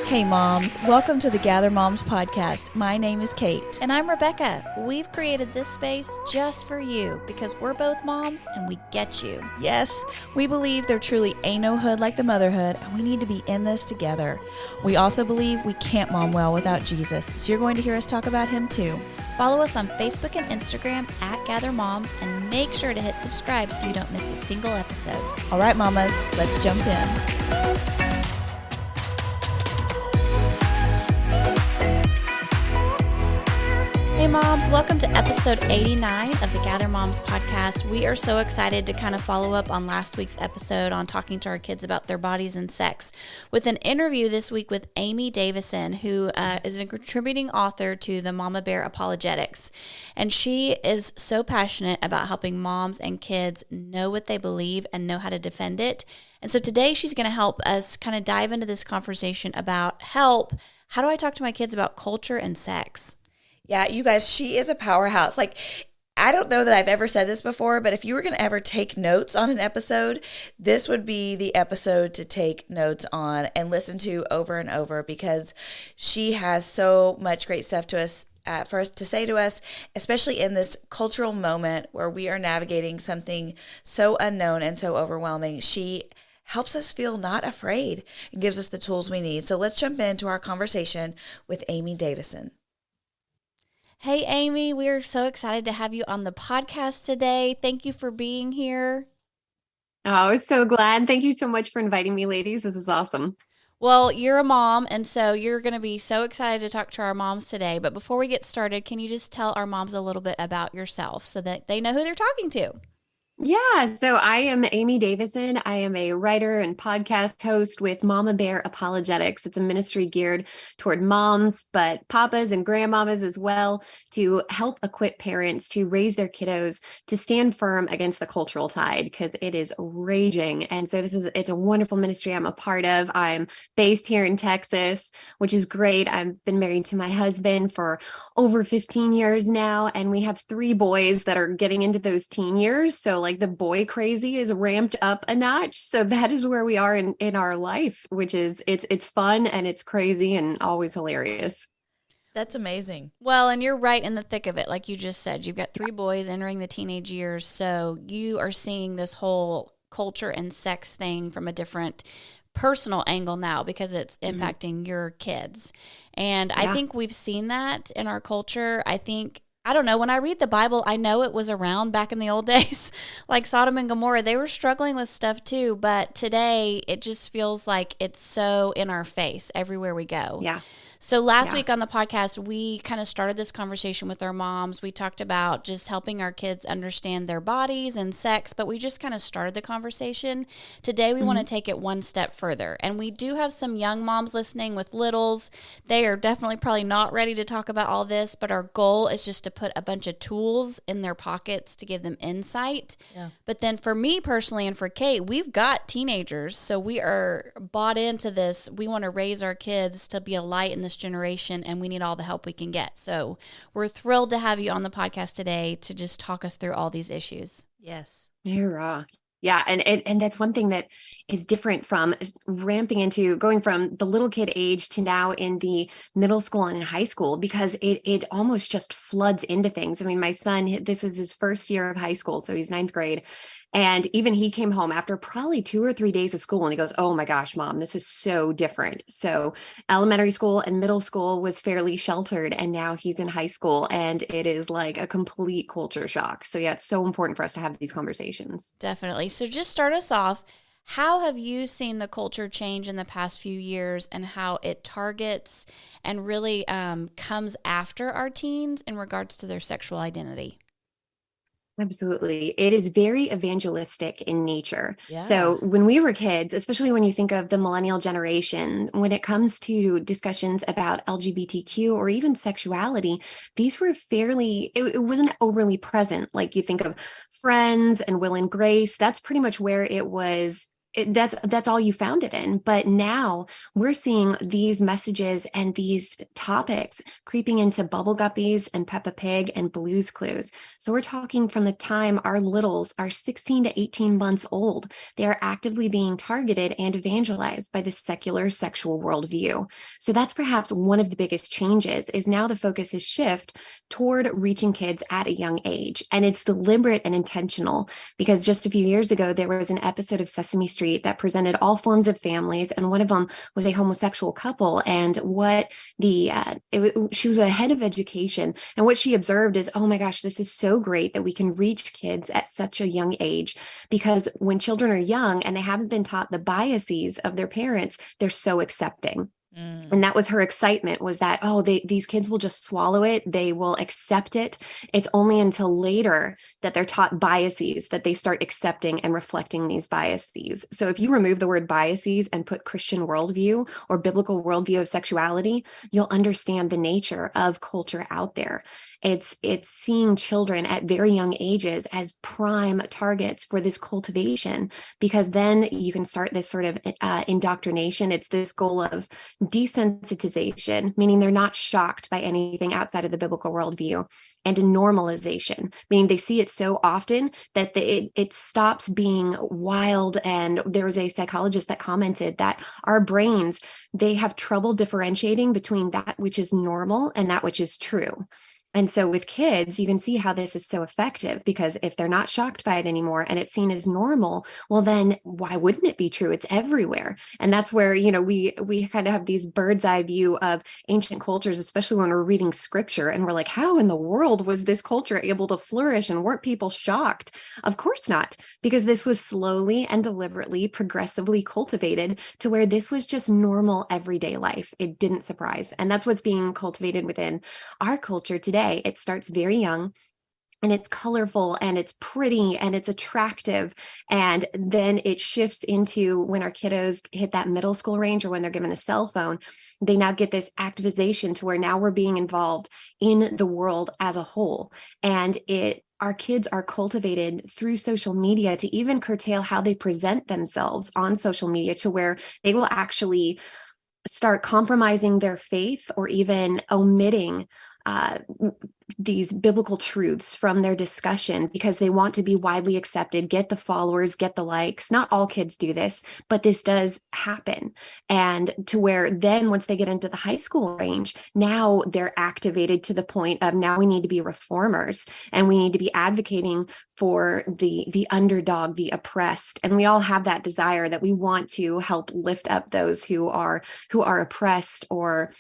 Hey moms, welcome to the Gather Moms podcast. My name is Kate. And I'm Rebecca. We've created this space just for you because we're both moms and we get you. Yes, we believe there truly ain't no hood like the motherhood, and we need to be in this together. We also believe we can't mom well without Jesus, so you're going to hear us talk about him too. Follow us on Facebook and Instagram at Gather Moms and make sure to hit subscribe so you don't miss a single episode. All right, mamas, let's jump in. Hey moms, welcome to episode 89 of the Gather Moms podcast. We are so excited to kind of follow up on last week's episode on talking to our kids about their bodies and sex with an interview this week with Amy Davison, who is a contributing author to the Mama Bear Apologetics. And she is so passionate about helping moms and kids know what they believe and know how to defend it. And so today she's going to help us kind of dive into this conversation about how do I talk to my kids about culture and sex? Yeah, you guys, she is a powerhouse. Like, I don't know that I've ever said this before, but if you were going to ever take notes on an episode, this would be the episode to take notes on and listen to over and over, because she has so much great stuff to us. For us to say to us, especially in this cultural moment where we are navigating something so unknown and so overwhelming. She helps us feel not afraid and gives us the tools we need. So let's jump into our conversation with Amy Davison. Hey, Amy, we're so excited to have you on the podcast today. Thank you for being here. Oh, I was so glad. Thank you so much for inviting me, ladies. This is awesome. Well, you're a mom, and so you're going to be so excited to talk to our moms today. But before we get started, can you just tell our moms a little bit about yourself so that they know who they're talking to? Yeah, so I am Amy Davison. I am a writer and podcast host with Mama Bear Apologetics. It's a ministry geared toward moms, but papas and grandmamas as well, to help equip parents to raise their kiddos to stand firm against the cultural tide, because it is raging. And so it's a wonderful ministry I'm a part of. I'm based here in Texas, which is great. I've been married to my husband for over 15 years now, and we have 3 boys that are getting into those teen years. So like the boy crazy is ramped up a notch. So that is where we are in our life, which is it's fun and it's crazy and always hilarious. That's amazing. Well, and you're right in the thick of it. Like you just said, you've got 3 boys entering the teenage years. So you are seeing this whole culture and sex thing from a different personal angle now, because it's impacting your kids. And I think we've seen that in our culture. I don't know, when I read the Bible, I know it was around back in the old days, like Sodom and Gomorrah. They were struggling with stuff too, but today it just feels like it's so in our face everywhere we go. Yeah. So last week on the podcast, we kind of started this conversation with our moms. We talked about just helping our kids understand their bodies and sex, but we just kind of started the conversation. Today, we want to take it one step further. And we do have some young moms listening with littles. They are definitely probably not ready to talk about all this, but our goal is just to put a bunch of tools in their pockets to give them insight. Yeah. But then for me personally and for Kate, we've got teenagers, so we are bought into this. We want to raise our kids to be a light in this generation, and we need all the help we can get. So we're thrilled to have you on the podcast today to just talk us through all these issues. Yes. Yeah. Yeah. And that's one thing that is different from ramping into going from the little kid age to now in the middle school and in high school, because it almost just floods into things. I mean, my son, this is his first year of high school, so he's 9th grade. And even he came home after probably 2 or 3 days of school and he goes, "Oh my gosh, Mom, this is so different." So elementary school and middle school was fairly sheltered, and now he's in high school and it is like a complete culture shock. So yeah, it's so important for us to have these conversations. Definitely. So just start us off. How have you seen the culture change in the past few years, and how it targets and really comes after our teens in regards to their sexual identity? Absolutely. It is very evangelistic in nature. Yeah. So when we were kids, especially when you think of the millennial generation, when it comes to discussions about LGBTQ or even sexuality, these were it wasn't overly present. Like you think of Friends and Will and Grace, that's pretty much where it was that's all you found it in. But now we're seeing these messages and these topics creeping into Bubble Guppies and Peppa Pig and Blue's Clues. So we're talking from the time our littles are 16 to 18 months old. They are actively being targeted and evangelized by the secular sexual worldview. So that's perhaps one of the biggest changes, is now the focus is shift toward reaching kids at a young age. And it's deliberate and intentional, because just a few years ago, there was an episode of Sesame Street that presented all forms of families, and one of them was a homosexual couple. And what she was a head of education, and what she observed is, oh my gosh, this is so great that we can reach kids at such a young age, because when children are young and they haven't been taught the biases of their parents, they're so accepting. And that was her excitement, was that, oh, these kids will just swallow it. They will accept it. It's only until later that they're taught biases that they start accepting and reflecting these biases. So if you remove the word biases and put Christian worldview or biblical worldview of sexuality, you'll understand the nature of culture out there. It's seeing children at very young ages as prime targets for this cultivation, because then you can start this sort of indoctrination. It's this goal of desensitization, meaning they're not shocked by anything outside of the biblical worldview, and a normalization, meaning they see it so often that it stops being wild. And there was a psychologist that commented that our brains, they have trouble differentiating between that which is normal and that which is true. And so with kids, you can see how this is so effective, because if they're not shocked by it anymore and it's seen as normal, well, then why wouldn't it be true? It's everywhere. And that's where, we kind of have these bird's eye view of ancient cultures, especially when we're reading scripture, and we're like, how in the world was this culture able to flourish, and weren't people shocked? Of course not, because this was slowly and deliberately, progressively cultivated to where this was just normal everyday life. It didn't surprise. And that's what's being cultivated within our culture today. It starts very young, and it's colorful and it's pretty and it's attractive. And then it shifts into when our kiddos hit that middle school range, or when they're given a cell phone, they now get this activization to where now we're being involved in the world as a whole. And our kids are cultivated through social media to even curtail how they present themselves on social media, to where they will actually start compromising their faith, or even omitting these biblical truths from their discussion, because they want to be widely accepted, get the followers, get the likes. Not all kids do this, but this does happen. And to where then once they get into the high school range, now they're activated to the point of, now we need to be reformers, and we need to be advocating for the underdog, the oppressed. And we all have that desire that we want to help lift up those who are oppressed, or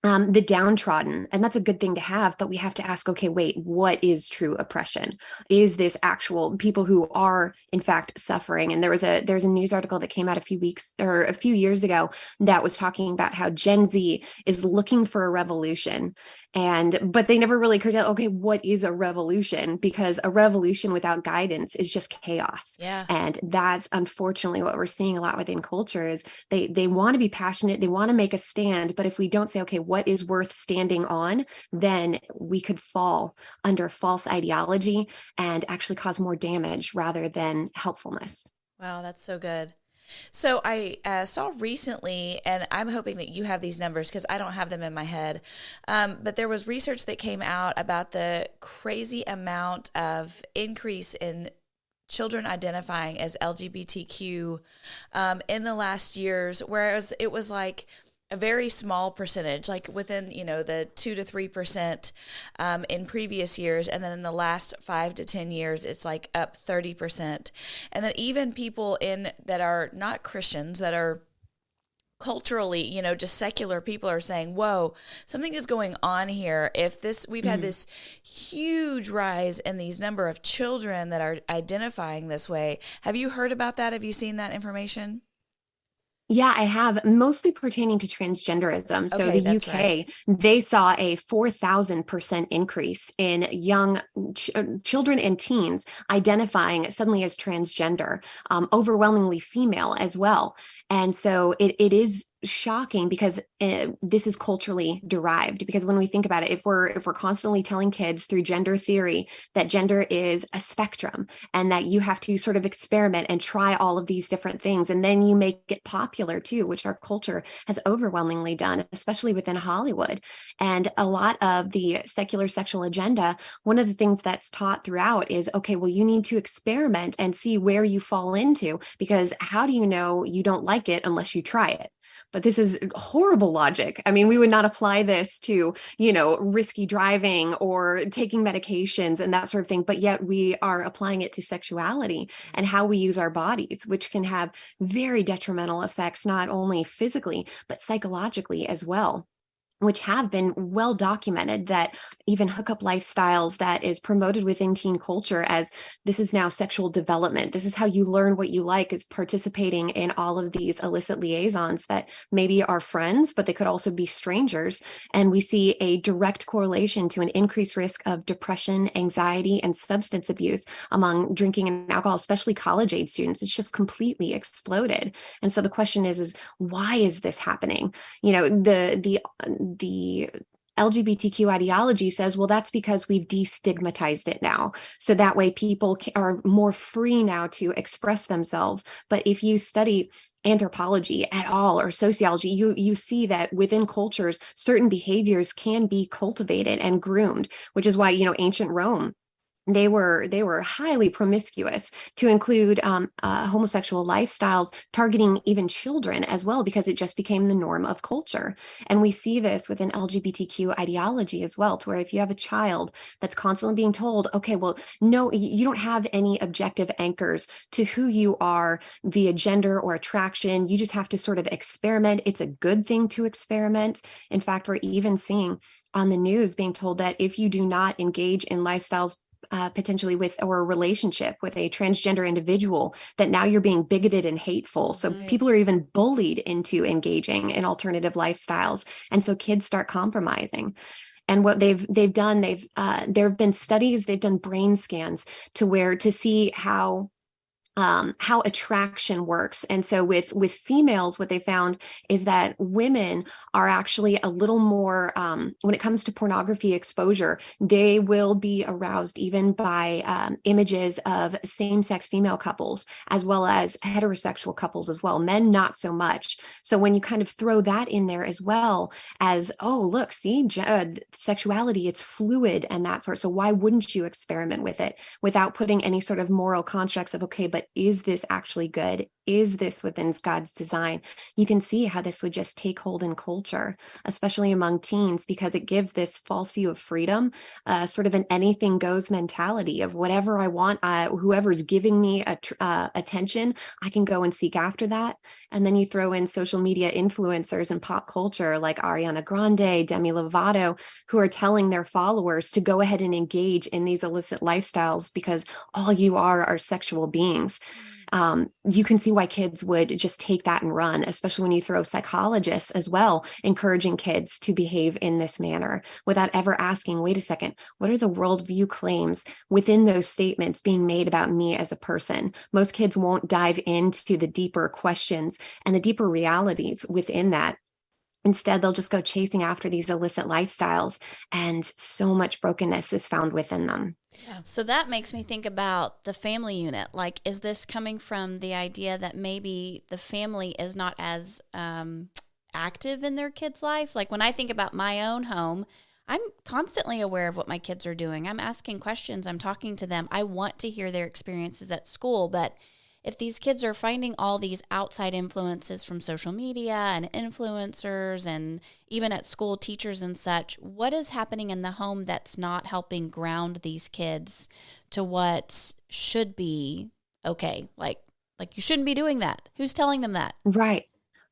the downtrodden. And that's a good thing to have, but we have to ask, okay, wait, what is true oppression? Is this actual people who are in fact suffering? And there's a news article that came out a few years ago that was talking about how Gen Z is looking for a revolution. But they never really curtail, okay, what is a revolution? Because a revolution without guidance is just chaos. Yeah. And that's unfortunately what we're seeing a lot within culture, is they want to be passionate, they want to make a stand, but if we don't say, okay, what is worth standing on, then we could fall under false ideology and actually cause more damage rather than helpfulness. Wow, that's so good. So I saw recently, and I'm hoping that you have these numbers because I don't have them in my head, but there was research that came out about the crazy amount of increase in children identifying as LGBTQ in the last years, whereas it was like a very small percentage, like within, the 2 to 3% in previous years. And then in the last 5 to 10 years, it's like up 30%. And then even people that are not Christians, that are culturally, just secular people, are saying, whoa, something is going on here. We've had this huge rise in these number of children that are identifying this way. Have you heard about that? Have you seen that information? Yeah, I have, mostly pertaining to transgenderism. So Okay, the that's UK, right. they saw a 4,000% increase in young children and teens identifying suddenly as transgender, overwhelmingly female as well. And so it is shocking because this is culturally derived. Because when we think about it, if we're constantly telling kids through gender theory that gender is a spectrum and that you have to sort of experiment and try all of these different things, and then you make it popular too, which our culture has overwhelmingly done, especially within Hollywood. And a lot of the secular sexual agenda, one of the things that's taught throughout is, okay, well, you need to experiment and see where you fall into, because how do you know you don't like it unless you try it? But this is horrible logic. I mean, we would not apply this to, risky driving or taking medications and that sort of thing, but yet we are applying it to sexuality and how we use our bodies, which can have very detrimental effects, not only physically, but psychologically as well, which have been well documented, that even hookup lifestyles that is promoted within teen culture as this is now sexual development. This is how you learn what you like, is participating in all of these illicit liaisons that maybe are friends, but they could also be strangers. And we see a direct correlation to an increased risk of depression, anxiety, and substance abuse among drinking and alcohol, especially college age students. It's just completely exploded. And so the question is why is this happening? The LGBTQ ideology says, well, that's because we've destigmatized it now. So that way people are more free now to express themselves. But if you study anthropology at all or sociology, you see that within cultures, certain behaviors can be cultivated and groomed, which is why, ancient Rome, they were highly promiscuous, to include homosexual lifestyles, targeting even children as well, because it just became the norm of culture. And we see this within LGBTQ ideology as well, to where if you have a child that's constantly being told, okay, well, no, you don't have any objective anchors to who you are via gender or attraction. You just have to sort of experiment. It's a good thing to experiment. In fact, we're even seeing on the news being told that if you do not engage in lifestyles potentially with, or a relationship with a transgender individual, that now you're being bigoted and hateful. So people are even bullied into engaging in alternative lifestyles. And so kids start compromising. And what they've done, there have been studies, they've done brain scans to see how attraction works. And so with females, what they found is that women are actually a little more, when it comes to pornography exposure, they will be aroused even by images of same-sex female couples, as well as heterosexual couples as well. Men, not so much. So when you kind of throw that in there as well as, oh, look, see, sexuality, it's fluid and that sort. So why wouldn't you experiment with it without putting any sort of moral constructs of, okay, but is this actually good? Is this within God's design? You can see how this would just take hold in culture, especially among teens, because it gives this false view of freedom, sort of an anything goes mentality of whatever I want, whoever's giving me attention, I can go and seek after that. And then you throw in social media influencers and pop culture like Ariana Grande, Demi Lovato, who are telling their followers to go ahead and engage in these illicit lifestyles because all you are sexual beings. You can see why kids would just take that and run, especially when you throw psychologists as well, encouraging kids to behave in this manner without ever asking, wait a second, what are the worldview claims within those statements being made about me as a person? Most kids won't dive into the deeper questions and the deeper realities within that. Instead, they'll just go chasing after these illicit lifestyles, and so much brokenness is found within them. Yeah. So that makes me think about the family unit. Like, is this coming from the idea that maybe the family is not as active in their kid's life? Like, when I think about my own home, I'm constantly aware of what my kids are doing. I'm asking questions. I'm talking to them. I want to hear their experiences at school, but if these kids are finding all these outside influences from social media and influencers and even at school teachers and such, what is happening in the home that's not helping ground these kids to what should be okay? Like you shouldn't be doing that. Who's telling them that?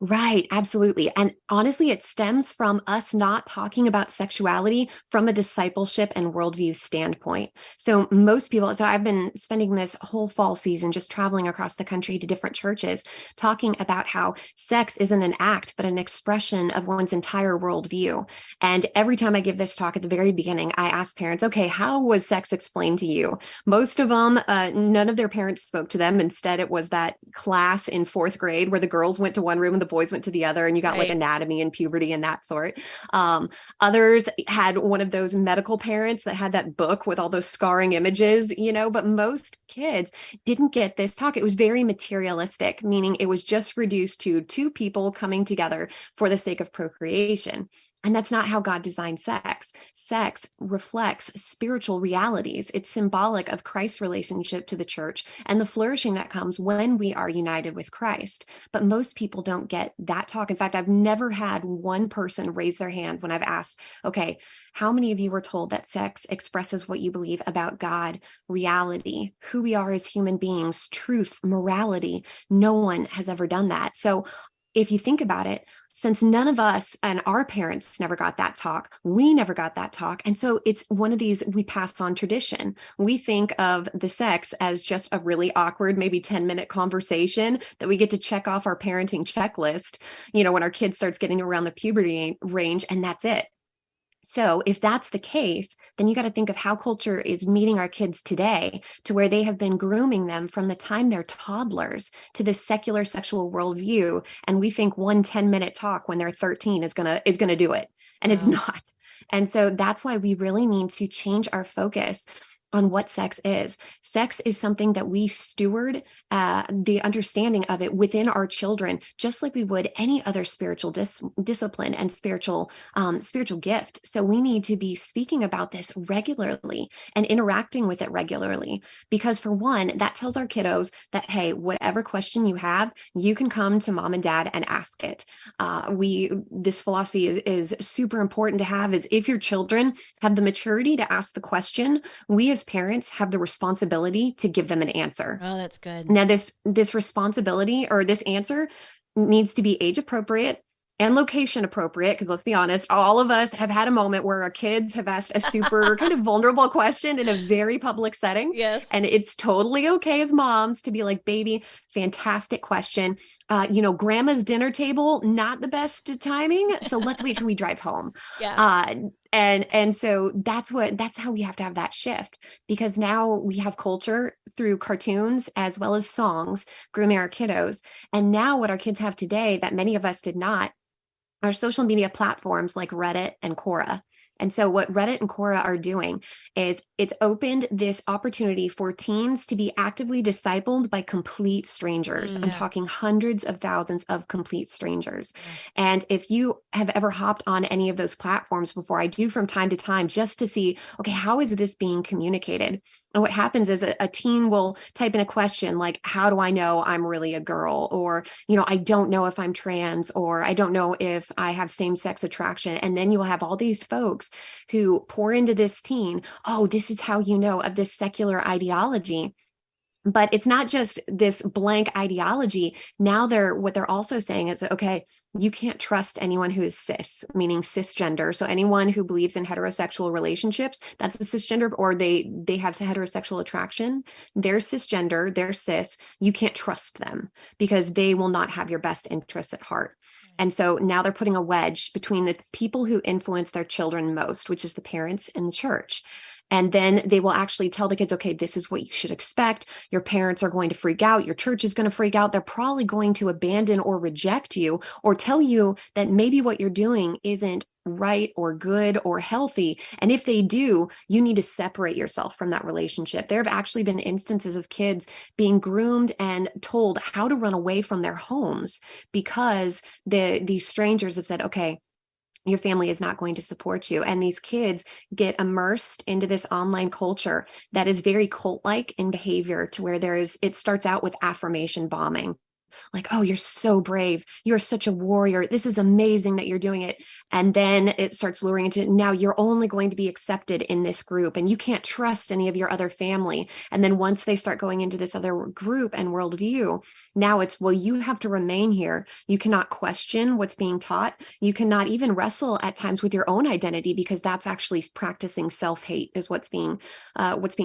Right, absolutely. And honestly, it stems from us not talking about sexuality from a discipleship and worldview standpoint. So I've been spending this whole fall season just traveling across the country to different churches, talking about how sex isn't an act, but an expression of one's entire worldview. And every time I give this talk at the very beginning, I ask parents, okay, how was sex explained to you? Most of them, none of their parents spoke to them. Instead, it was that class in fourth grade where the girls went to one room and the boys went to the other, and you got like Right. anatomy and puberty and that sort. Others had one of those medical parents that had that book with all those scarring images, but most kids didn't get this talk. It was very materialistic, meaning it was just reduced to two people coming together for the sake of procreation. And that's not how God designed sex. Sex reflects spiritual realities. It's symbolic of Christ's relationship to the church and the flourishing that comes when we are united with Christ. But most people don't get that talk. In fact, I've never had one person raise their hand when I've asked, okay, how many of you were told that sex expresses what you believe about God, reality, who we are as human beings, truth, morality? No one has ever done that. So if you think about it, since none of us and our parents never got that talk, we never got that talk. And so it's one of these, we pass on tradition. We think of the sex as just a really awkward, maybe 10-minute conversation that we get to check off our parenting checklist, when our kid starts getting around the puberty range, and that's it. So if that's the case, then you got to think of how culture is meeting our kids today, to where they have been grooming them from the time they're toddlers to this secular sexual worldview. And we think one 10-minute talk when they're 13 is gonna do it. And it's not. And so that's why we really need to change our focus on what sex is. Sex is something that we steward the understanding of it within our children, just like we would any other spiritual discipline and spiritual gift. So we need to be speaking about this regularly and interacting with it regularly, because for one, that tells our kiddos that, hey, whatever question you have, you can come to mom and dad and ask it. This philosophy is super important to have, is if your children have the maturity to ask the question, we as parents have the responsibility to give them an answer. Oh, that's good. Now, this responsibility or this answer needs to be age appropriate and location appropriate, because let's be honest, all of us have had a moment where our kids have asked a super kind of vulnerable question in a very public setting. Yes. And it's totally okay as moms to be like, baby, fantastic question. Grandma's dinner table, not the best timing. So let's wait till we drive home. Yeah. And so that's how we have to have that shift, because now we have culture through cartoons as well as songs grooming our kiddos. And now what our kids have today that many of us did not are social media platforms like Reddit and Quora. And so what Reddit and Quora are doing is it's opened this opportunity for teens to be actively discipled by complete strangers. I'm talking hundreds of thousands of complete strangers. And if you have ever hopped on any of those platforms before, I do from time to time, just to see, okay, how is this being communicated? And what happens is a teen will type in a question like, how do I know I'm really a girl? Or, I don't know if I'm trans, or I don't know if I have same-sex attraction. And then you will have all these folks who pour into this teen, oh, this is how you know of this secular ideology. But it's not just this blank ideology. Now what they're also saying is, okay, you can't trust anyone who is cis, meaning cisgender. So anyone who believes in heterosexual relationships, that's a cisgender, or they have heterosexual attraction. They're cisgender, they're cis. You can't trust them because they will not have your best interests at heart. And so now they're putting a wedge between the people who influence their children most, which is the parents and the church. And then they will actually tell the kids, okay, this is what you should expect. Your parents are going to freak out. Your church is going to freak out. They're probably going to abandon or reject you, or tell you that maybe what you're doing isn't right or good or healthy. And if they do, you need to separate yourself from that relationship. There have actually been instances of kids being groomed and told how to run away from their homes because these strangers have said, okay, your family is not going to support you. And these kids get immersed into this online culture that is very cult-like in behavior, to where it starts out with affirmation bombing. Like, oh, you're so brave. You're such a warrior. This is amazing that you're doing it. And then it starts luring into, now you're only going to be accepted in this group and you can't trust any of your other family. And then once they start going into this other group and worldview, now it's, well, you have to remain here. You cannot question what's being taught. You cannot even wrestle at times with your own identity, because that's actually practicing self-hate, is what's being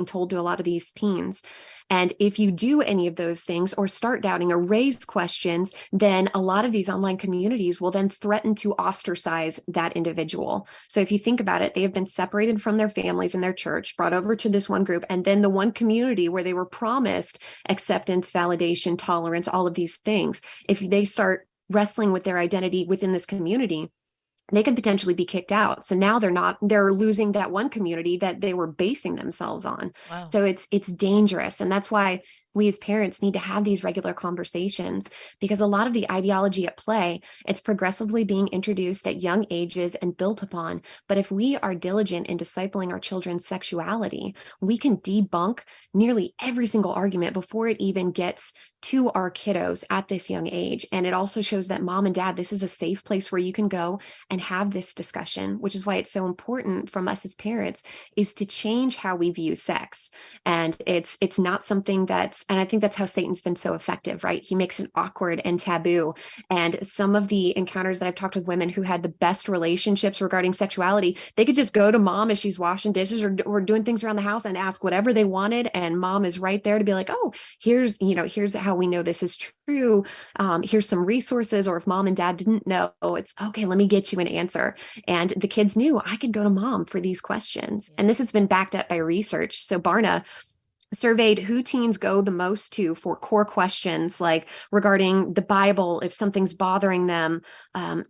told to a lot of these teens. And if you do any of those things or start doubting or raise questions, then a lot of these online communities will then threaten to ostracize that individual. So if you think about it, they have been separated from their families and their church, brought over to this one group, and then the one community where they were promised acceptance, validation, tolerance, all of these things. If they start wrestling with their identity within this community, they could potentially be kicked out. So now they're losing that one community that they were basing themselves on. Wow. So it's dangerous. And that's why we as parents need to have these regular conversations, because a lot of the ideology at play, it's progressively being introduced at young ages and built upon. But if we are diligent in discipling our children's sexuality, we can debunk nearly every single argument before it even gets to our kiddos at this young age. And it also shows that mom and dad, this is a safe place where you can go and have this discussion, which is why it's so important from us as parents is to change how we view sex. And it's not something and I think that's how Satan's been so effective, right? He makes it awkward and taboo. And some of the encounters that I've talked with women who had the best relationships regarding sexuality, they could just go to mom as she's washing dishes or doing things around the house and ask whatever they wanted. And mom is right there to be like, oh, here's how we know this is true. Here's some resources. Or if mom and dad didn't know, it's okay, let me get you an answer. And the kids knew I could go to mom for these questions. And this has been backed up by research. So Barna surveyed who teens go the most to for core questions like regarding the Bible, if something's bothering them,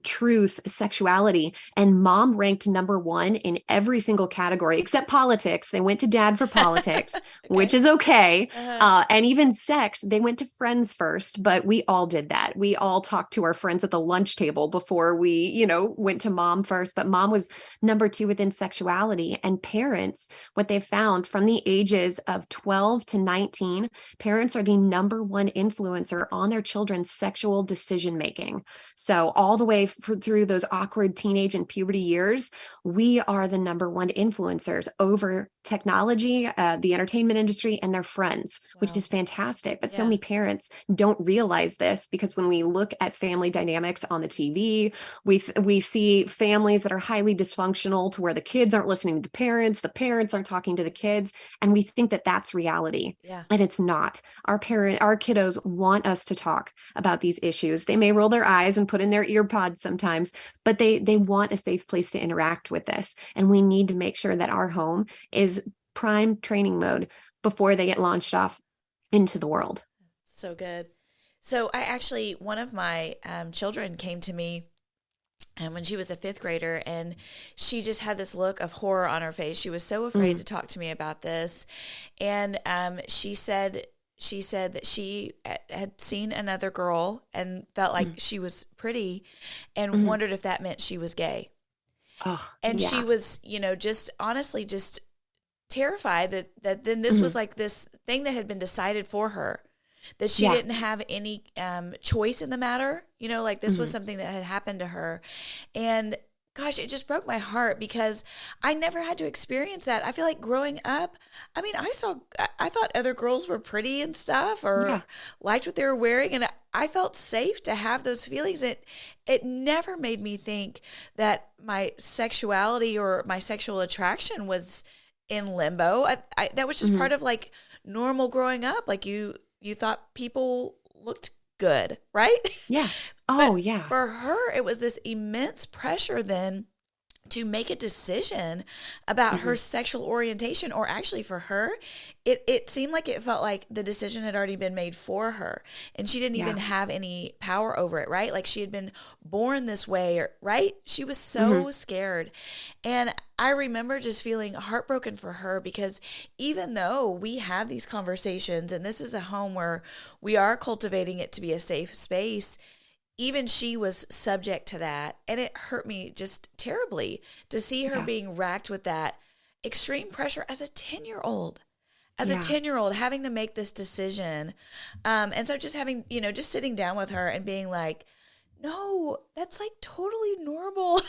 truth, sexuality, and mom ranked number one in every single category except politics. They went to dad for politics, okay, which is okay. And even sex, they went to friends first, but we all did that. We all talked to our friends at the lunch table before we, went to mom first, but mom was number two within sexuality. And parents, what they found from the ages of 12 to 19, parents are the number one influencer on their children's sexual decision making. So all the way through those awkward teenage and puberty years, we are the number one influencers over technology, the entertainment industry, and their friends, wow, which is fantastic. But so many parents don't realize this, because when we look at family dynamics on the TV, we see families that are highly dysfunctional to where the kids aren't listening to the parents aren't talking to the kids, and we think that that's reality. And it's not. Our kiddos want us to talk about these issues. They may roll their eyes and put in their ear pods sometimes, but they want a safe place to interact with this. And we need to make sure that our home is prime training mode before they get launched off into the world. So good. So one of my children came to me and when she was a fifth grader, and she just had this look of horror on her face. She was so afraid to talk to me about this. And she said that she had seen another girl and felt like she was pretty and wondered if that meant she was gay. And she was, just honestly just terrified that then this was like this thing that had been decided for her, that she didn't have any choice in the matter. Like this was something that had happened to her. And gosh, it just broke my heart because I never had to experience that. I feel like growing up, I thought other girls were pretty and stuff, or liked what they were wearing. And I felt safe to have those feelings. It never made me think that my sexuality or my sexual attraction was in limbo. That was just part of like normal growing up. Like you thought people looked good, right? Yeah. For her, it was this immense pressure then to make a decision about her sexual orientation, or actually for her, it seemed like it felt like the decision had already been made for her and she didn't even have any power over it, right? Like she had been born this way, right? She was so scared. And I remember just feeling heartbroken for her, because even though we have these conversations and this is a home where we are cultivating it to be a safe space, even she was subject to that. And it hurt me just terribly to see her being racked with that extreme pressure as a 10-year-old. As a 10-year-old, having to make this decision. And so just having, just sitting down with her and being like, no, that's like totally normal.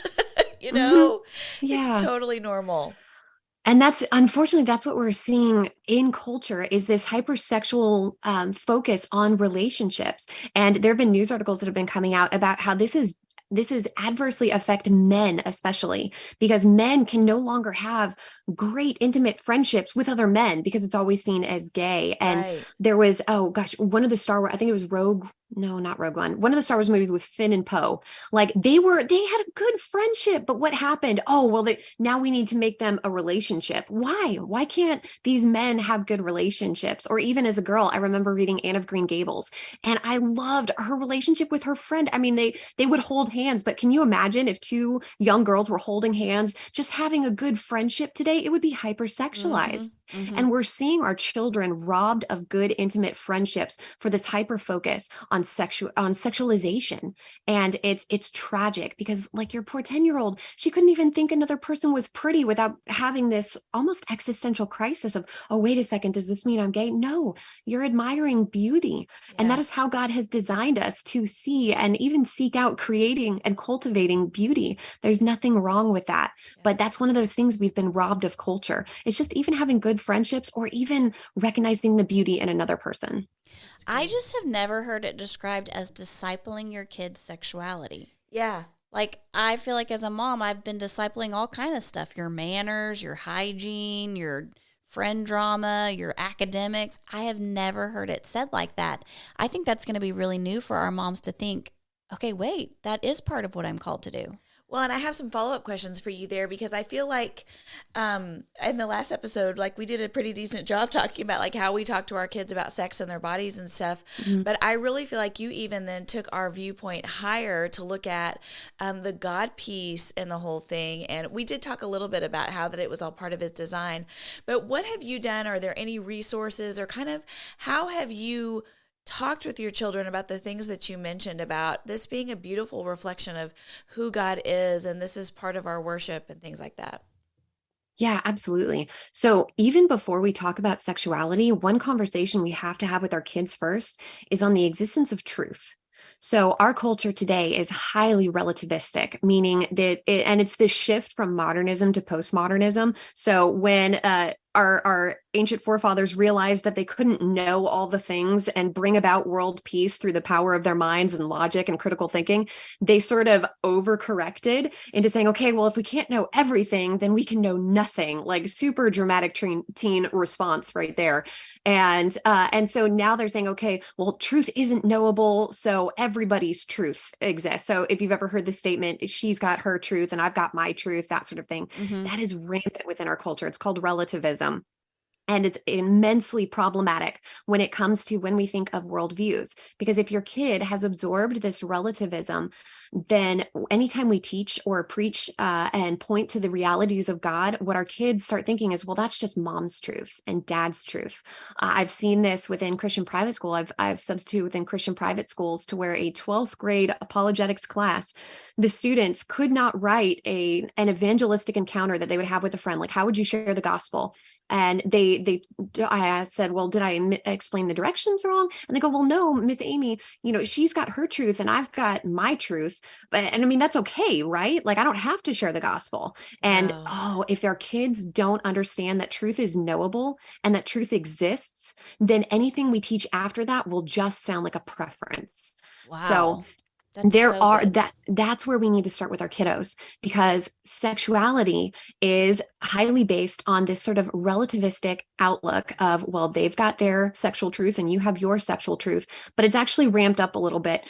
It's totally normal. And unfortunately, that's what we're seeing in culture, is this hypersexual focus on relationships. And there have been news articles that have been coming out about how this is adversely affect men, especially because men can no longer have great intimate friendships with other men because it's always seen as gay. And Right. there was, oh gosh, one of the Star Wars, I think it was Rogue. No, not Rogue One. One of the Star Wars movies with Finn and Poe. Like they had a good friendship, but what happened? Oh, well, now we need to make them a relationship. Why? Why can't these men have good relationships? Or even as a girl, I remember reading Anne of Green Gables, and I loved her relationship with her friend. I mean, they would hold hands, but can you imagine if two young girls were holding hands, just having a good friendship today? It would be hypersexualized. And we're seeing our children robbed of good, intimate friendships for this hyper focus on sexualization. And it's tragic because like your poor 10-year-old, she couldn't even think another person was pretty without having this almost existential crisis of, oh, wait a second, does this mean I'm gay? No, you're admiring beauty. And that is how God has designed us to see and even seek out creating and cultivating beauty. There's nothing wrong with that. But that's one of those things we've been robbed of culture. It's just even having good friendships or even recognizing the beauty in another person. I just have never heard it described as discipling your kids' sexuality. Yeah. Like, I feel like as a mom, I've been discipling all kind of stuff, your manners, your hygiene, your friend drama, your academics. I have never heard it said like that. I think that's going to be really new for our moms to think, okay, wait, that is part of what I'm called to do. Well, and I have some follow-up questions for you there because I feel like in the last episode, like we did a pretty decent job talking about like how we talk to our kids about sex and their bodies and stuff. But I really feel like you even then took our viewpoint higher to look at the God piece in the whole thing. And we did talk a little bit about how that it was all part of his design. But what have you done? Are there any resources or kind of how have you talked with your children about the things that you mentioned about this being a beautiful reflection of who God is and this is part of our worship and things like that? Yeah, absolutely. So even before we talk about sexuality, one conversation we have to have with our kids first is on the existence of truth. So our culture today is highly relativistic, meaning that and it's this shift from modernism to postmodernism. So when our ancient forefathers realized that they couldn't know all the things and bring about world peace through the power of their minds and logic and critical thinking, they sort of overcorrected into saying, okay, well, if we can't know everything, then we can know nothing. Like super dramatic teen response right there. And so now they're saying, okay, well, truth isn't knowable, so everybody's truth exists. So if you've ever heard the statement, she's got her truth and I've got my truth, that sort of thing, that is rampant within our culture. It's called relativism. And it's immensely problematic when it comes to when we think of worldviews, because if your kid has absorbed this relativism, then anytime we teach or preach and point to the realities of God, what our kids start thinking is, well, that's just mom's truth and dad's truth. I've seen this within Christian private school. I've substituted within Christian private schools to where a 12th grade apologetics class, the students could not write an evangelistic encounter that they would have with a friend. Like, how would you share the gospel? And I said, well, did I explain the directions wrong? And they go, well, no, Miss Amy, she's got her truth and I've got my truth. And I mean, that's okay, right? Like, I don't have to share the gospel. And if our kids don't understand that truth is knowable and that truth exists, then anything we teach after that will just sound like a preference. Wow. So that's where we need to start with our kiddos, because sexuality is highly based on this sort of relativistic outlook of, well, they've got their sexual truth and you have your sexual truth, but it's actually ramped up a little bit.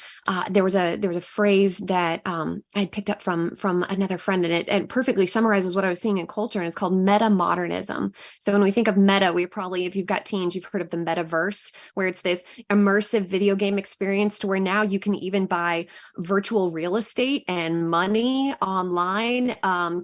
There was a phrase that I picked up from another friend, and it perfectly summarizes what I was seeing in culture, and it's called meta-modernism. So when we think of meta, we probably, if you've got teens, you've heard of the metaverse, where it's this immersive video game experience to where now you can even buy virtual real estate and money online.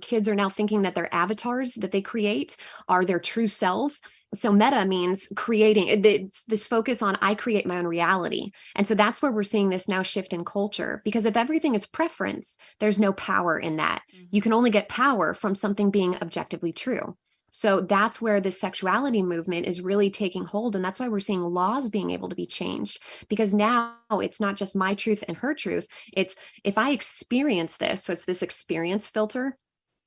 Kids are now thinking that their avatars that they create are their true selves. So meta means creating. It's this focus on I create my own reality. And so that's where we're seeing this now shift in culture, because if everything is preference, there's no power in that. You can only get power from something being objectively true. So that's where the sexuality movement is really taking hold. And that's why we're seeing laws being able to be changed, because now it's not just my truth and her truth. It's if I experience this, so it's this experience filter.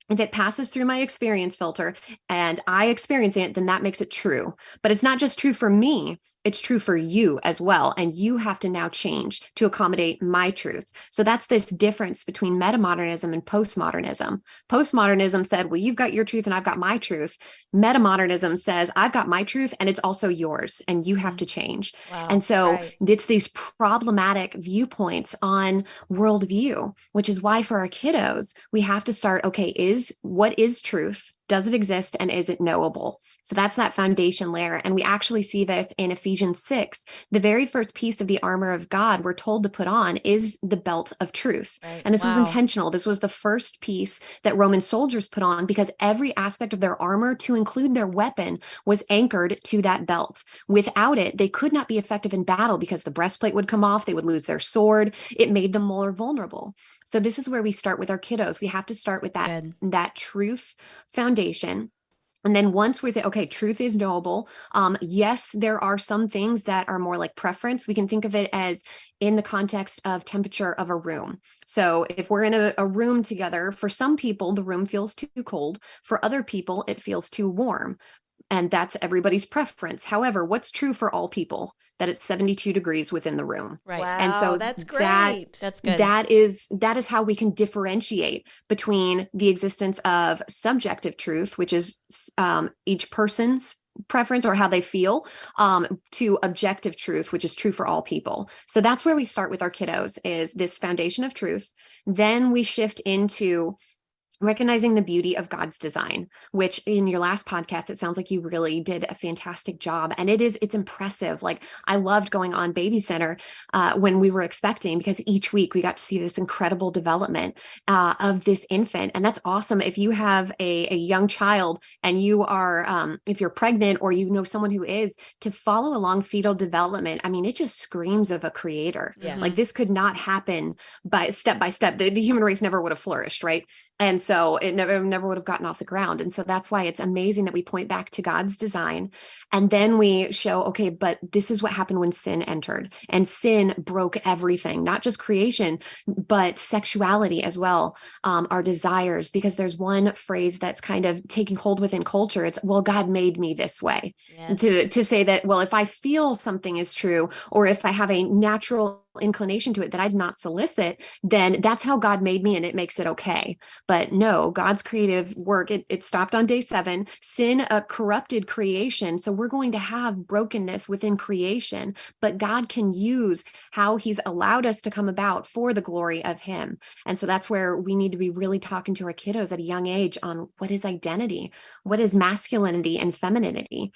If it passes through my experience filter and I experience it, then that makes it true. But it's not just true for me. it's true for you as well. And you have to now change to accommodate my truth. So that's this difference between metamodernism and postmodernism. Postmodernism said, well, you've got your truth and I've got my truth. Metamodernism says, I've got my truth and it's also yours and you have to change. Wow. And so Right. it's these problematic viewpoints on worldview, which is why for our kiddos, we have to start, okay, what is truth? Does it exist and is it knowable? So that's that foundation layer. And we actually see this in Ephesians 6. The very first piece of the armor of God we're told to put on is the belt of truth. Right. And this was Wow. intentional. This was the first piece that Roman soldiers put on because every aspect of their armor, to include their weapon, was anchored to that belt. Without it, they could not be effective in battle because the breastplate would come off. They would lose their sword. It made them more vulnerable. So this is where we start with our kiddos. We have to start with that truth foundation. And then once we say, okay, truth is knowable. Yes, there are some things that are more like preference. We can think of it as in the context of temperature of a room. So if we're in a room together, for some people, the room feels too cold. For other people, it feels too warm. And that's everybody's preference. However, what's true for all people? That it's 72 degrees within the room. Right. Wow. And so that's great. That's good. That is how we can differentiate between the existence of subjective truth, which is each person's preference or how they feel, to objective truth, which is true for all people. So that's where we start with our kiddos, is this foundation of truth. Then we shift into recognizing the beauty of God's design, which in your last podcast, it sounds like you really did a fantastic job. And it's impressive. Like, I loved going on Baby Center when we were expecting, because each week we got to see this incredible development of this infant. And that's awesome. If you have a young child and you are, if you're pregnant or you know someone who is, to follow along fetal development, I mean, it just screams of a creator. Yeah. Like, this could not happen by step. The human race never would have flourished, right? And so it never would have gotten off the ground. And so that's why it's amazing that we point back to God's design. And then we show, okay, but this is what happened when sin entered, and sin broke everything, not just creation, but sexuality as well, our desires, because there's one phrase that's kind of taking hold within culture. It's, well, God made me this way. Yes. To say that, well, if I feel something is true, or if I have a natural inclination to it that I did not solicit, then that's how God made me and it makes it okay. But no, God's creative work, it stopped on day 7. Sin corrupted creation. So we're going to have brokenness within creation, but God can use how he's allowed us to come about for the glory of him. And so that's where we need to be really talking to our kiddos at a young age on what is identity, what is masculinity and femininity.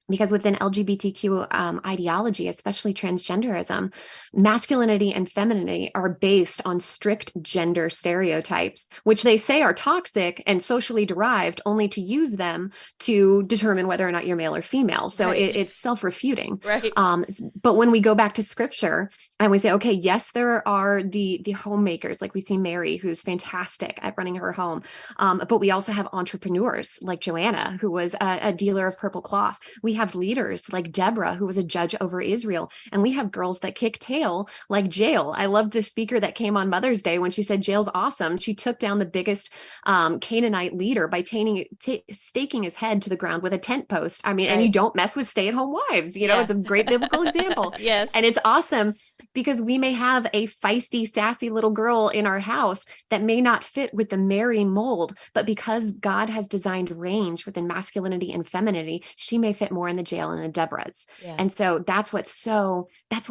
Because within LGBTQ ideology, especially transgenderism, masculinity and femininity are based on strict gender stereotypes, which they say are toxic and socially derived, only to use them to determine whether or not you're male or female. So Right. it's self-refuting. Right. But when we go back to scripture and we say, okay, yes, there are the homemakers, like we see Mary, who's fantastic at running her home. But we also have entrepreneurs like Joanna, who was a dealer of purple cloth. We have leaders like Deborah, who was a judge over Israel. And we have girls that kick tail like Jael. I love the speaker that came on Mother's Day when she said, Jael's awesome. She took down the biggest Canaanite leader by staking his head to the ground with a tent post. I mean, Right. and you don't mess with stay-at-home wives. You know, Yeah. it's a great biblical example. Yes. And it's awesome because we may have a feisty, sassy little girl in our house that may not fit with the Mary mold, but because God has designed range within masculinity and femininity, she may fit more in the Jael and the Deborahs. Yeah. And so that's why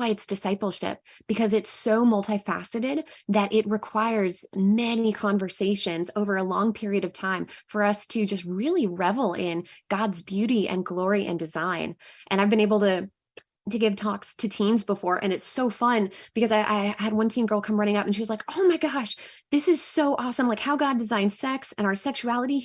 it's discipleship, because it's so multifaceted that it requires many conversations over a long period of time for us to just really revel in God's beauty and glory and design. And I've been able to give talks to teens before. And it's so fun because I had one teen girl come running up and she was like, oh my gosh, this is so awesome. Like how God designed sex and our sexuality.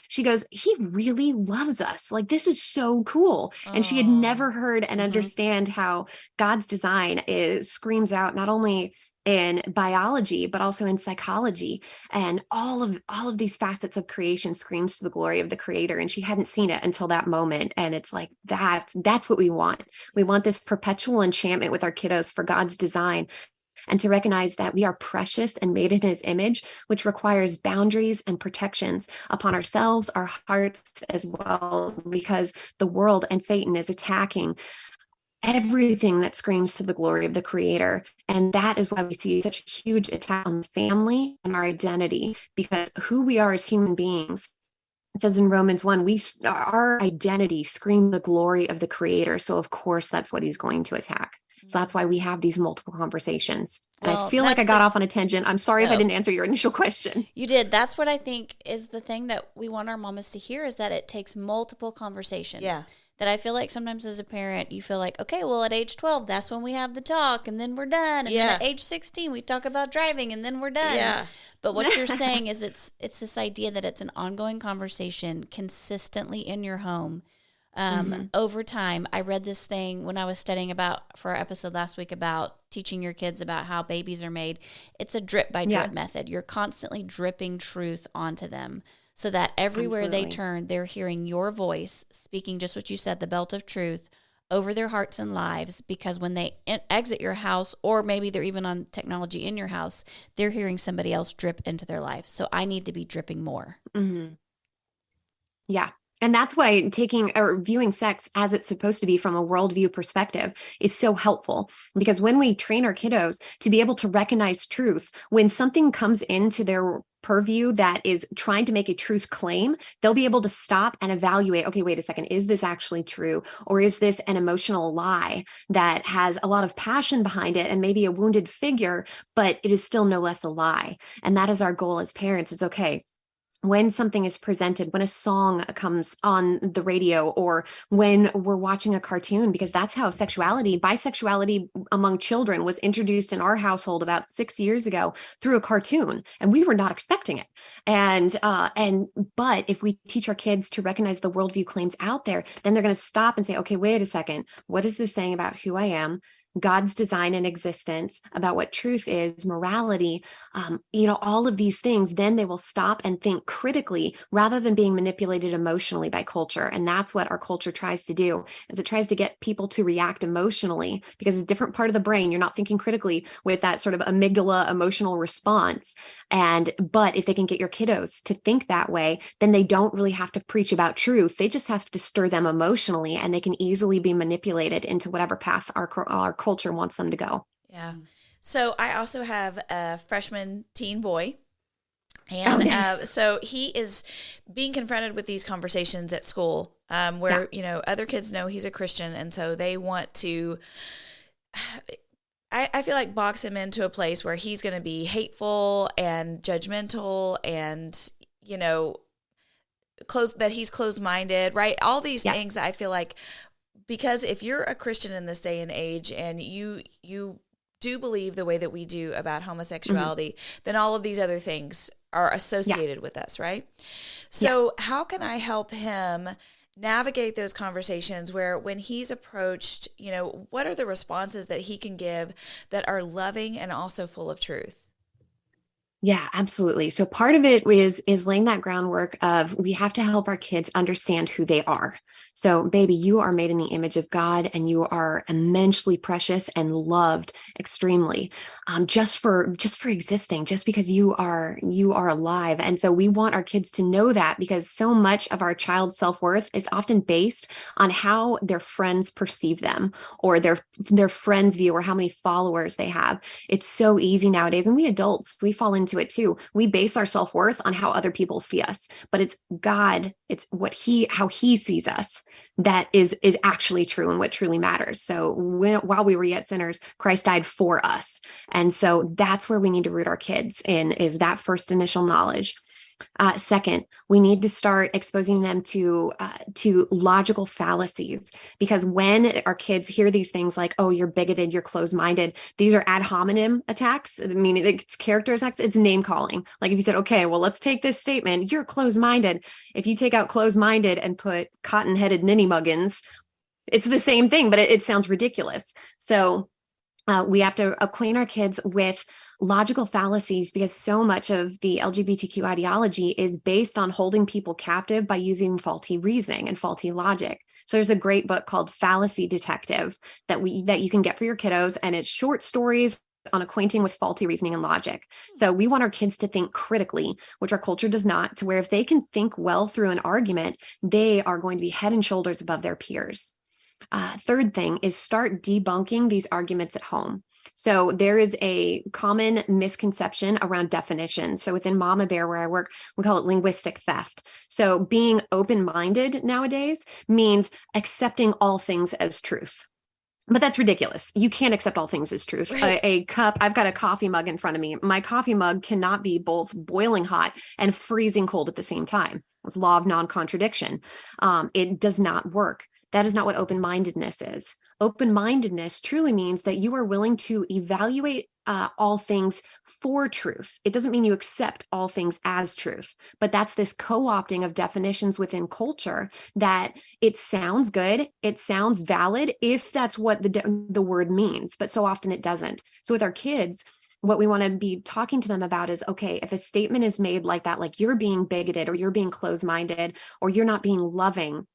She goes, he really loves us. Like, this is so cool. And she had never heard and understand how God's design screams out not only in biology, but also in psychology, and all of these facets of creation screams to the glory of the creator. And she hadn't seen it until that moment. And it's like, that's what we want. We want this perpetual enchantment with our kiddos for God's design, and to recognize that we are precious and made in his image, which requires boundaries and protections upon ourselves, our hearts as well, because the world and Satan is attacking everything that screams to the glory of the Creator. And that is why we see such a huge attack on the family and our identity, because who we are as human beings. It says in Romans 1, our identity screams the glory of the Creator. So of course, that's what he's going to attack. So that's why we have these multiple conversations. And I feel like I got off on a tangent. I'm sorry if I didn't answer your initial question. You did. That's what I think is the thing that we want our mamas to hear, is that it takes multiple conversations. Yeah. That I feel like sometimes as a parent, you feel like, okay, well, at age 12, that's when we have the talk, and then we're done. And then at age 16, we talk about driving, and then we're done. Yeah. But what you're saying is it's this idea that it's an ongoing conversation consistently in your home. Over time. I read this thing when I was studying for our episode last week about teaching your kids about how babies are made. It's a drip by drip method. You're constantly dripping truth onto them, so that everywhere they turn, they're hearing your voice speaking just what you said, the belt of truth, over their hearts and lives. Because when they exit your house, or maybe they're even on technology in your house, they're hearing somebody else drip into their life. So I need to be dripping more. Mm-hmm. Yeah. And that's why taking or viewing sex as it's supposed to be from a worldview perspective is so helpful. Because when we train our kiddos to be able to recognize truth, when something comes into their purview that is trying to make a truth claim, they'll be able to stop and evaluate, okay, wait a second, is this actually true? Or is this an emotional lie that has a lot of passion behind it and maybe a wounded figure, but it is still no less a lie? And that is our goal as parents, is okay, when something is presented, when a song comes on the radio, or when we're watching a cartoon, because that's how bisexuality among children was introduced in our household about 6 years ago through a cartoon, and we were not expecting it. But if we teach our kids to recognize the worldview claims out there, then they're going to stop and say, okay, wait a second, what is this saying about who I am? God's design and existence, about what truth is, morality, all of these things. Then they will stop and think critically rather than being manipulated emotionally by culture. And that's what our culture tries to do, is it tries to get people to react emotionally, because it's a different part of the brain. You're not thinking critically with that sort of amygdala emotional response. But if they can get your kiddos to think that way, then they don't really have to preach about truth. They just have to stir them emotionally, and they can easily be manipulated into whatever path our culture wants them to go. Yeah. So I also have a freshman teen boy. And so he is being confronted with these conversations at school, where, other kids know he's a Christian. And so they want to, I feel like, box him into a place where he's going to be hateful and judgmental and, that he's closed-minded, right? All these things I feel like, because if you're a Christian in this day and age and you do believe the way that we do about homosexuality, then all of these other things are associated with us, right? So how can I help him navigate those conversations where, when he's approached, what are the responses that he can give that are loving and also full of truth? Yeah, absolutely. So part of it is laying that groundwork of, we have to help our kids understand who they are. So baby, you are made in the image of God, and you are immensely precious and loved extremely, just for existing, just because you are alive. And so we want our kids to know that, because so much of our child's self-worth is often based on how their friends perceive them, or their friends' view, or how many followers they have. It's so easy nowadays, and we adults, we fall into it too. We base our self-worth on how other people see us, but it's God, it's how he sees us that is actually true and what truly matters. So while we were yet sinners, Christ died for us. And so that's where we need to root our kids in, is that first initial knowledge. Second, we need to start exposing them to logical fallacies, because when our kids hear these things like, oh, you're bigoted, you're closed-minded, these are ad hominem attacks. I mean, it's character attacks, it's name calling. Like if you said, okay, well, let's take this statement, you're closed-minded. If you take out closed-minded and put cotton-headed ninny muggins, it's the same thing, but it sounds ridiculous. So we have to acquaint our kids with logical fallacies, because so much of the LGBTQ ideology is based on holding people captive by using faulty reasoning and faulty logic. So there's a great book called Fallacy Detective that you can get for your kiddos, and it's short stories on acquainting with faulty reasoning and logic. So we want our kids to think critically, which our culture does not, to where if they can think well through an argument, they are going to be head and shoulders above their peers. Third thing is start debunking these arguments at home. So there is a common misconception around definitions. So within Mama Bear, where I work, we call it linguistic theft. So being open-minded nowadays means accepting all things as truth. But that's ridiculous. You can't accept all things as truth. Right. A cup, I've got a coffee mug in front of me. My coffee mug cannot be both boiling hot and freezing cold at the same time. It's law of non-contradiction. It does not work. That is not what open-mindedness is. Open-mindedness truly means that you are willing to evaluate all things for truth. It doesn't mean you accept all things as truth, but that's this co-opting of definitions within culture that it sounds good, it sounds valid if that's what the word means, but so often it doesn't. So with our kids, what we want to be talking to them about is, okay, if a statement is made like that, like you're being bigoted or you're being closed-minded or you're not being loving,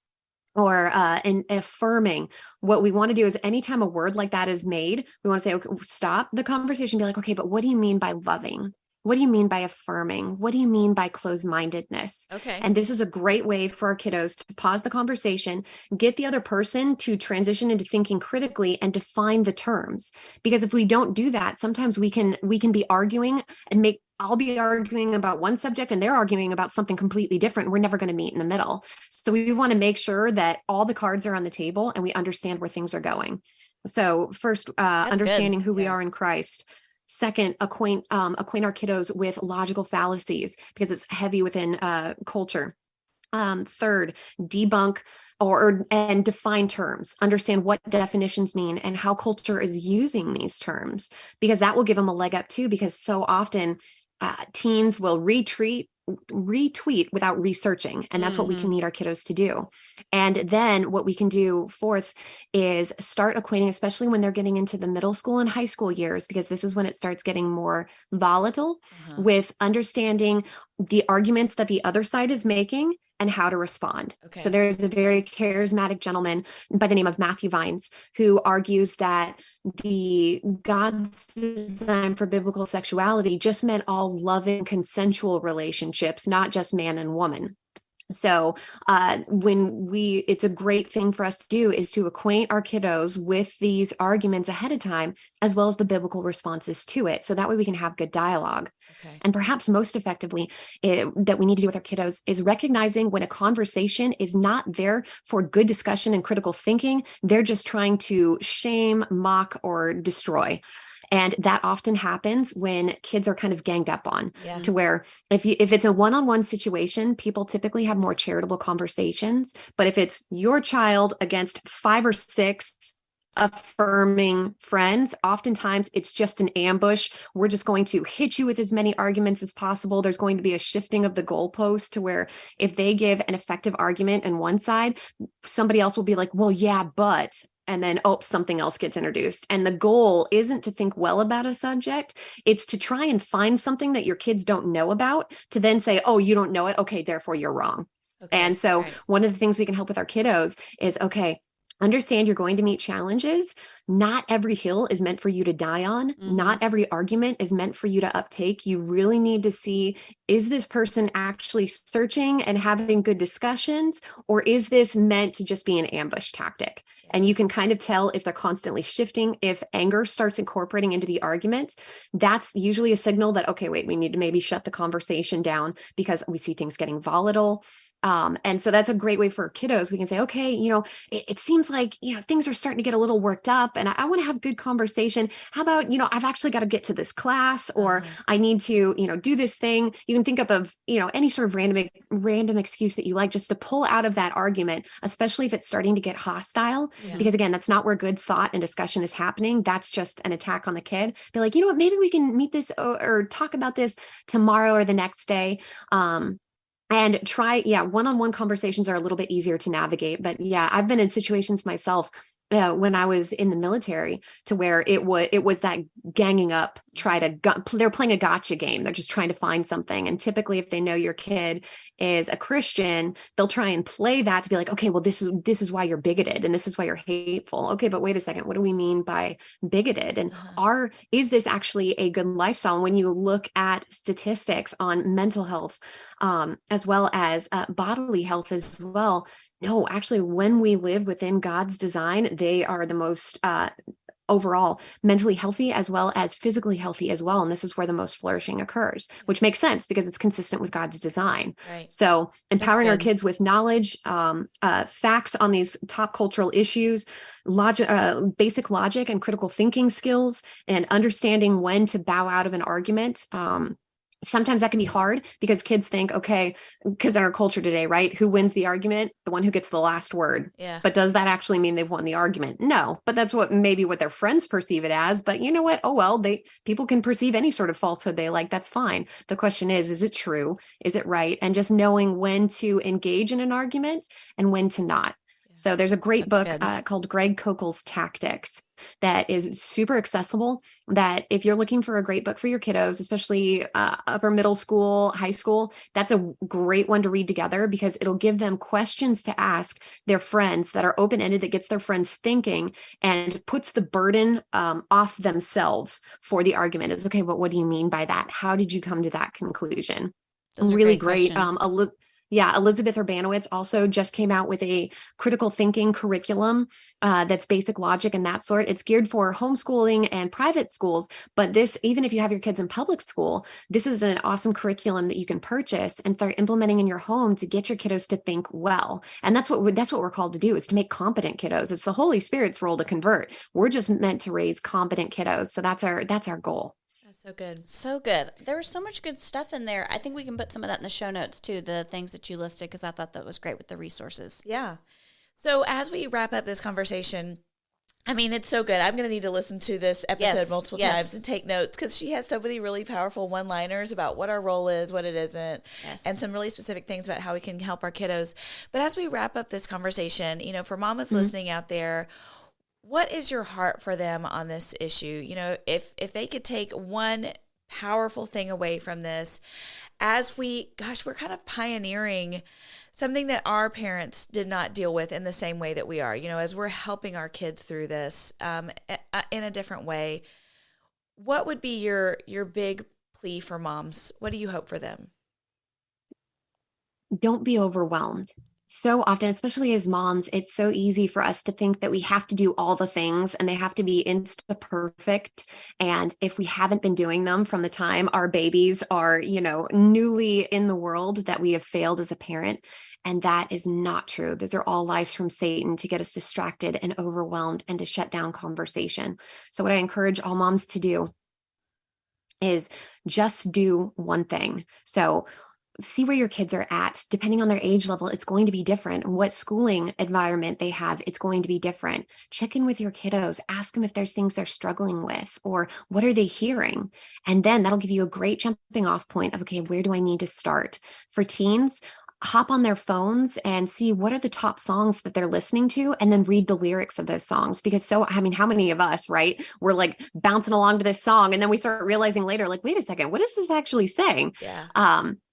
or and affirming, what we want to do is anytime a word like that is made, we want to say, okay, stop the conversation, be like, okay, but what do you mean by loving? What do you mean by affirming? What do you mean by closed-mindedness? Okay. And this is a great way for our kiddos to pause the conversation, get the other person to transition into thinking critically and define the terms. Because if we don't do that, sometimes we can be arguing and I'll be arguing about one subject and they're arguing about something completely different. We're never going to meet in the middle. So we want to make sure that all the cards are on the table and we understand where things are going. So first, understanding who we are in Christ. Second, acquaint our kiddos with logical fallacies because it's heavy within culture. Third, debunk and define terms, understand what definitions mean and how culture is using these terms, because that will give them a leg up too, because so often teens will retweet without researching. And that's what we can need our kiddos to do. And then what we can do fourth is start acquainting, especially when they're getting into the middle school and high school years, because this is when it starts getting more volatile, with understanding the arguments that the other side is making and how to respond. Okay. So there's a very charismatic gentleman by the name of Matthew Vines who argues that the God's design for biblical sexuality just meant all loving, consensual relationships, not just man and woman. So it's a great thing for us to do is to acquaint our kiddos with these arguments ahead of time, as well as the biblical responses to it. So that way we can have good dialogue. Okay. And perhaps most effectively that we need to do with our kiddos is recognizing when a conversation is not there for good discussion and critical thinking, they're just trying to shame, mock, or destroy. And that often happens when kids are kind of ganged up on, to where if it's a one-on-one situation, people typically have more charitable conversations. But if it's your child against 5 or 6 affirming friends, oftentimes it's just an ambush. We're just going to hit you with as many arguments as possible. There's going to be a shifting of the goalpost to where if they give an effective argument on one side, somebody else will be like, well, yeah, but... and then, something else gets introduced. And the goal isn't to think well about a subject. It's to try and find something that your kids don't know about to then say, oh, you don't know it. Okay, therefore you're wrong. Okay, and so one of the things we can help with our kiddos is, okay, understand you're going to meet challenges. Not every hill is meant for you to die on. Mm-hmm. Not every argument is meant for you to uptake. You really need to see, is this person actually searching and having good discussions, or is this meant to just be an ambush tactic? And you can kind of tell if they're constantly shifting. If anger starts incorporating into the argument, that's usually a signal that, okay, wait, we need to maybe shut the conversation down because we see things getting volatile. And so that's a great way for kiddos. We can say, okay, it seems like, things are starting to get a little worked up and I want to have good conversation. How about, I've actually got to get to this class, or I need to, do this thing. You can think up of, any sort of random excuse that you like just to pull out of that argument, especially if it's starting to get hostile, because again, that's not where good thought and discussion is happening. That's just an attack on the kid. Be like, what, maybe we can meet this or talk about this tomorrow or the next day. And try, one-on-one conversations are a little bit easier to navigate. But I've been in situations myself when I was in the military to where it was that ganging up, they're playing a gotcha game. They're just trying to find something. And typically if they know your kid is a Christian, they'll try and play that to be like, okay, well, this is why you're bigoted and this is why you're hateful. Okay, but wait a second, what do we mean by bigoted? And is this actually a good lifestyle? And when you look at statistics on mental health, as well as bodily health as well, No, actually, when we live within God's design, they are the most overall mentally healthy as well as physically healthy as well. And this is where the most flourishing occurs, which makes sense because it's consistent with God's design. Right. So empowering our good. kids with knowledge, facts on these top cultural issues, basic logic and critical thinking skills, and understanding when to bow out of an argument. Sometimes that can be hard because kids think, okay, because in our culture today, right? Who wins the argument? The one who gets the last word. Yeah. But does that actually mean they've won the argument? No, but that's what their friends perceive it as. But you know what? Oh, well, people can perceive any sort of falsehood they like. That's fine. The question is it true? Is it right? And just knowing when to engage in an argument and when to not. So there's a great book called Greg Koukl's Tactics that is super accessible, that if you're looking for a great book for your kiddos, especially upper middle school, high school, that's a great one to read together because it'll give them questions to ask their friends that are open-ended, that gets their friends thinking and puts the burden off themselves for the argument. It's okay, but what do you mean by that? How did you come to that conclusion? Those are Really great great. Elizabeth Urbanowitz also just came out with a critical thinking curriculum that's basic logic and that sort. It's geared for homeschooling and private schools, but this, even if you have your kids in public school, this is an awesome curriculum that you can purchase and start implementing in your home to get your kiddos to think well. And that's what we're called to do, is to make competent kiddos. It's the Holy Spirit's role to convert. We're just meant to raise competent kiddos. So that's our goal. So good. So good. There was so much good stuff in there. I think we can put some of that in the show notes too, the things that you listed, because I thought that was great with the resources. Yeah. So as we wrap up this conversation, I mean, it's so good. I'm going to need to listen to this episode multiple times and take notes because she has so many really powerful one-liners about what our role is, what it isn't, and some really specific things about how we can help our kiddos. But as we wrap up this conversation, for mamas listening out there, what is your heart for them on this issue? If they could take one powerful thing away from this, as we're kind of pioneering something that our parents did not deal with in the same way that we are, as we're helping our kids through this in a different way. What would be your big plea for moms? What do you hope for them? Don't be overwhelmed. So often, especially as moms, it's so easy for us to think that we have to do all the things and they have to be insta perfect. And if we haven't been doing them from the time our babies are, newly in the world, that we have failed as a parent. And that is not true. Those are all lies from Satan to get us distracted and overwhelmed and to shut down conversation. So what I encourage all moms to do is just do one thing. So see where your kids are at. Depending on their age level, it's going to be different. What schooling environment they have, it's going to be different. Check in with your kiddos. Ask them if there's things they're struggling with or what are they hearing? And then that'll give you a great jumping off point of, okay, where do I need to start? For teens, hop on their phones and see what are the top songs that they're listening to, and then read the lyrics of those songs. Because how many of us, right? We're like bouncing along to this song. And then we start realizing later, like, wait a second, what is this actually saying? Yeah.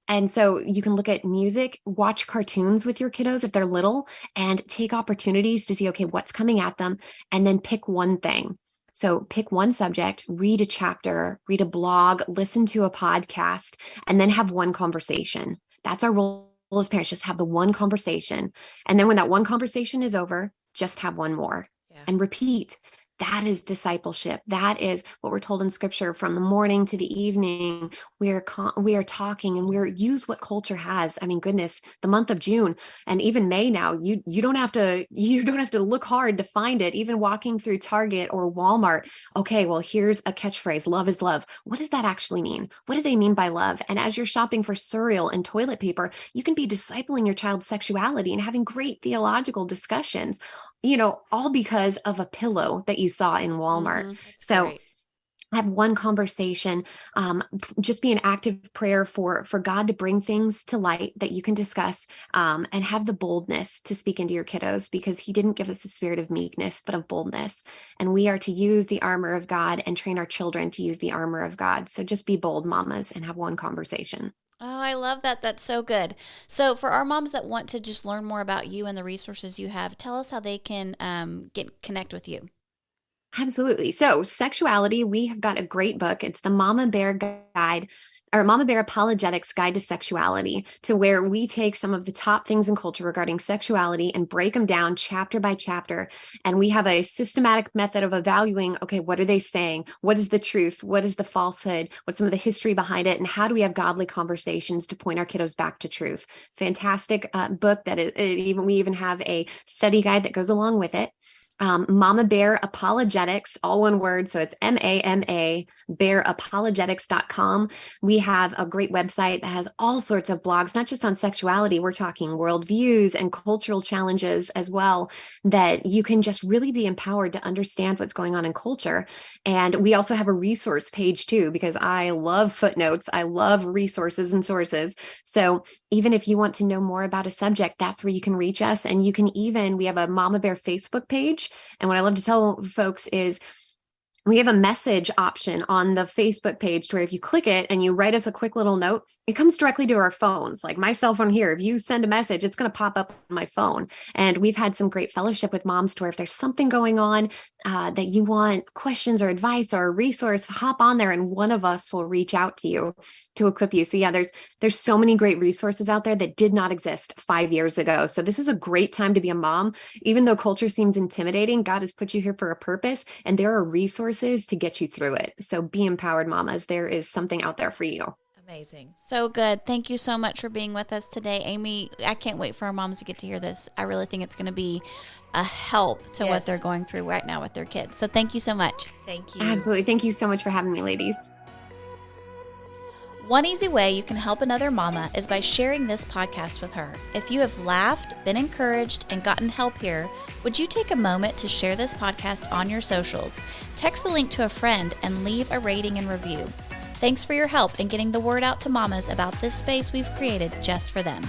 And so you can look at music, watch cartoons with your kiddos if they're little, and take opportunities to see, okay, what's coming at them, and then pick one thing. So pick one subject, read a chapter, read a blog, listen to a podcast, and then have one conversation. That's our role as parents, just have the one conversation. And then when that one conversation is over, just have one more and repeat. That is discipleship. That is what we're told in scripture, from the morning to the evening. We are talking, and use what culture has. I mean, goodness, the month of June and even May now, you don't have to look hard to find it. Even walking through Target or Walmart. Okay, well, here's a catchphrase: love is love. What does that actually mean? What do they mean by love? And as you're shopping for cereal and toilet paper, you can be discipling your child's sexuality and having great theological discussions, all because of a pillow that you saw in Walmart. So great. Have one conversation, just be an active prayer for God to bring things to light that you can discuss, and have the boldness to speak into your kiddos, because he didn't give us a spirit of meekness, but of boldness. And we are to use the armor of God and train our children to use the armor of God. So just be bold, mamas, and have one conversation. Oh, I love that. That's so good. So for our moms that want to just learn more about you and the resources you have, tell us how they can connect with you. Absolutely. So sexuality, we have got a great book. It's the Mama Bear Guide our Mama Bear Apologetics Guide to Sexuality, to where we take some of the top things in culture regarding sexuality and break them down chapter by chapter. And we have a systematic method of evaluating, okay, what are they saying? What is the truth? What is the falsehood? What's some of the history behind it? And how do we have godly conversations to point our kiddos back to truth? Fantastic book that we even have a study guide that goes along with it. Mama Bear Apologetics, all one word. So it's MAMA bearapologetics.com. We have a great website that has all sorts of blogs, not just on sexuality. We're talking worldviews and cultural challenges as well, that you can just really be empowered to understand what's going on in culture. And we also have a resource page too, because I love footnotes. I love resources and sources. So even if you want to know more about a subject, that's where you can reach us. And we have a Mama Bear Facebook page. And what I love to tell folks is we have a message option on the Facebook page to where if you click it and you write us a quick little note, it comes directly to our phones. Like my cell phone here, if you send a message, it's going to pop up on my phone. And we've had some great fellowship with moms to where if there's something going on that you want questions or advice or a resource, hop on there and one of us will reach out to you to equip you. So yeah, there's so many great resources out there that did not exist 5 years ago. So this is a great time to be a mom. Even though culture seems intimidating, God has put you here for a purpose, and there are resources to get you through it. So be empowered, mamas. There is something out there for you. Amazing. So good. Thank you so much for being with us today, Amy. I can't wait for our moms to get to hear this. I really think it's going to be a help to what they're going through right now with their kids. So thank you so much. Thank you. Absolutely. Thank you so much for having me, ladies. One easy way you can help another mama is by sharing this podcast with her. If you have laughed, been encouraged, and gotten help here, would you take a moment to share this podcast on your socials? Text the link to a friend and leave a rating and review. Thanks for your help in getting the word out to mamas about this space we've created just for them.